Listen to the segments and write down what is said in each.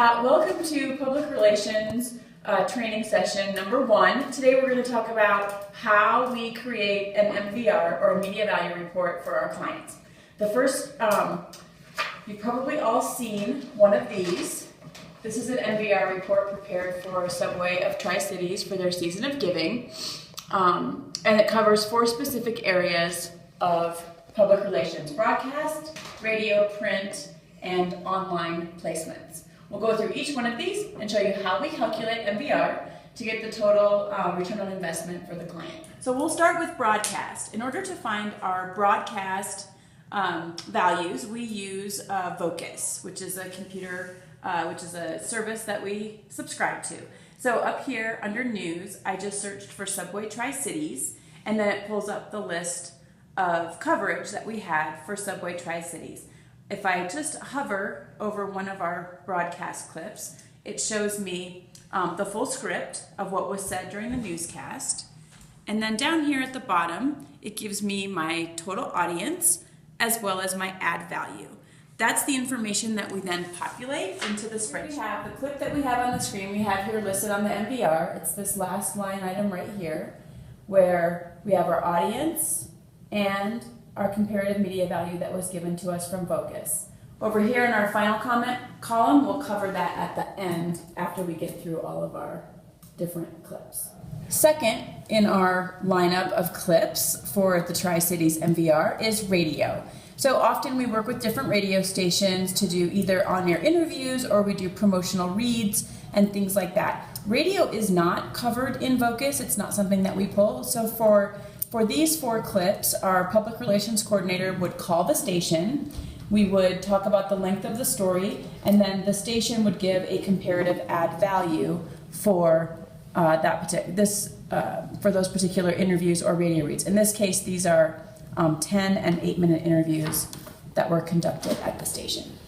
Welcome to Public Relations training session number 1. Today we're going to talk about how we create an MVR or a media value report for our clients. The first, you've probably all seen one of these. This is an MVR report prepared for Subway of Tri-Cities for their season of giving. And it covers 4 specific areas of public relations: broadcast, radio, print, and online placements. We'll go through each one of these and show you how we calculate MVR to get the total return on investment for the client. So we'll start with broadcast. In order to find our broadcast values, we use Vocus, which is a computer, which is a service that we subscribe to. So up here under news, I just searched for Subway Tri-Cities, and then it pulls up the list of coverage that we had for Subway Tri-Cities. If I just hover over one of our broadcast clips, it shows me the full script of what was said during the newscast. And then down here at the bottom, it gives me my total audience as well as my ad value. That's the information that we then populate into the spreadsheet. We have the clip that we have on the screen, we have here listed on the MVR. It's this last line item right here, where we have our audience and our comparative media value that was given to us from Vocus. Over here in our final comment column, we'll cover that at the end after we get through all of our different clips. Second in our lineup of clips for the Tri-Cities MVR is radio. So often we work with different radio stations to do either on-air interviews or we do promotional reads and things like that. Radio is not covered in Vocus. It's not something that we pull. So for these 4 clips, our public relations coordinator would call the station. We would talk about the length of the story, and then the station would give a comparative ad value for for those particular interviews or radio reads. In this case, these are 10 and 8-minute interviews that were conducted at the station.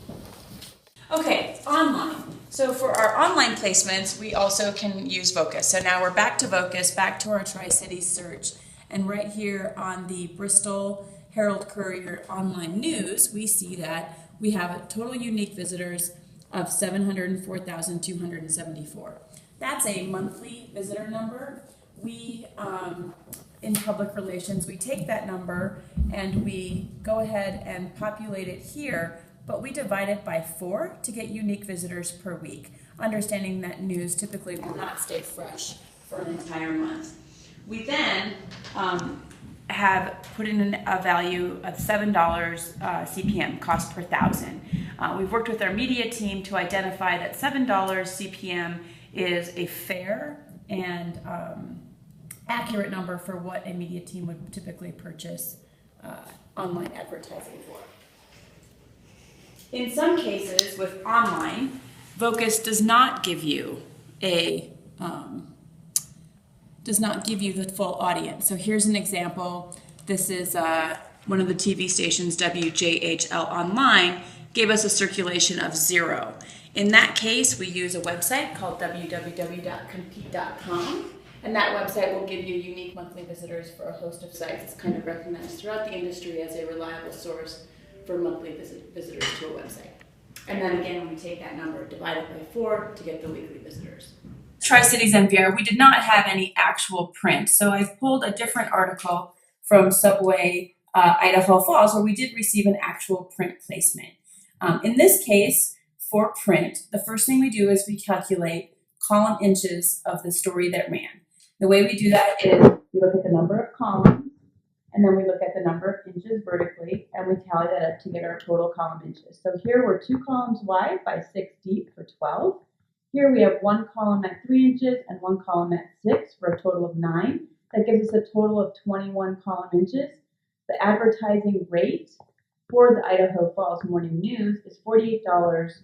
Okay, online. So for our online placements, we also can use Vocus. So now we're back to Vocus, back to our Tri-Cities search. And right here on the Bristol Herald Courier online news, we see that we have total unique visitors of 704,274. That's a monthly visitor number. We, in public relations, we take that number and we go ahead and populate it here, but we divide it by 4 to get unique visitors per week, understanding that news typically will not stay fresh for an entire month. We then have put in a value of $7 CPM, cost per thousand. We've worked with our media team to identify that $7 CPM is a fair and accurate number for what a media team would typically purchase online advertising for. In some cases with online, Vocus does not give you the full audience. So here's an example. This is one of the TV stations, WJHL Online, gave us a circulation of 0. In that case, we use a website called www.compete.com, and that website will give you unique monthly visitors for a host of sites. It's kind of recognized throughout the industry as a reliable source for monthly visitors to a website. And then again, we take that number, divide it by 4 to get the weekly visitors. Tri-Cities MVR, we did not have any actual print, so I've pulled a different article from Subway Idaho Falls where we did receive an actual print placement. In this case, for print, the first thing we do is we calculate column inches of the story that ran. The way we do that is we look at the number of columns, and then we look at the number of inches vertically, and we tally that up to get our total column inches. So here we're 2 columns wide by 6 deep for 12. Here we have 1 column at 3 inches and 1 column at 6 for a total of 9. That gives us a total of 21 column inches. The advertising rate for the Idaho Falls Morning News is $48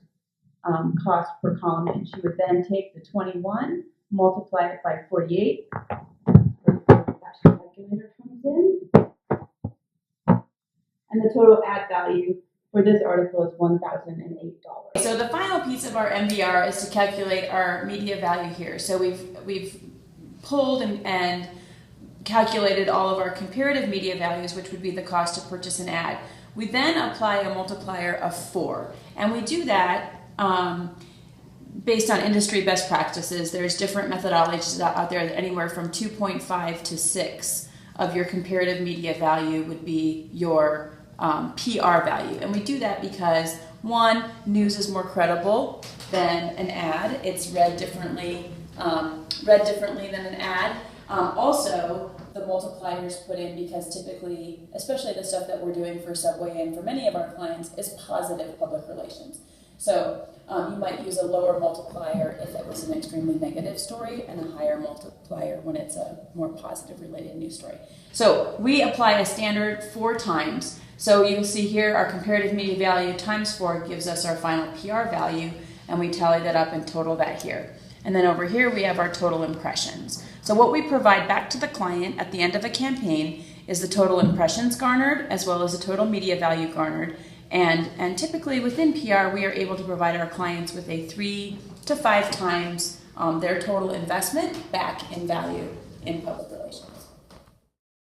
cost per column inch. You would then take the 21, multiply it by 48. Calculator comes in. And the total ad value for this article is $1,008. So the final piece of our MVR is to calculate our media value here. So we've pulled and calculated all of our comparative media values, which would be the cost to purchase an ad. We then apply a multiplier of 4, and we do that based on industry best practices, there's different methodologies out there that anywhere from 2.5 to 6 of your comparative media value would be your PR value. And we do that because, one, news is more credible than an ad. It's read differently than an ad. Also, the multipliers put in because typically, especially the stuff that we're doing for Subway and for many of our clients, is positive public relations. So you might use a lower multiplier if it was an extremely negative story and a higher multiplier when it's a more positive related news story. So we apply a standard 4 times. So you'll see here our comparative media value times 4 gives us our final PR value, and we tally that up and total that here. And then over here we have our total impressions. So what we provide back to the client at the end of a campaign is the total impressions garnered as well as the total media value garnered. And typically within PR, we are able to provide our clients with a 3 to 5 times their total investment back in value in public relations.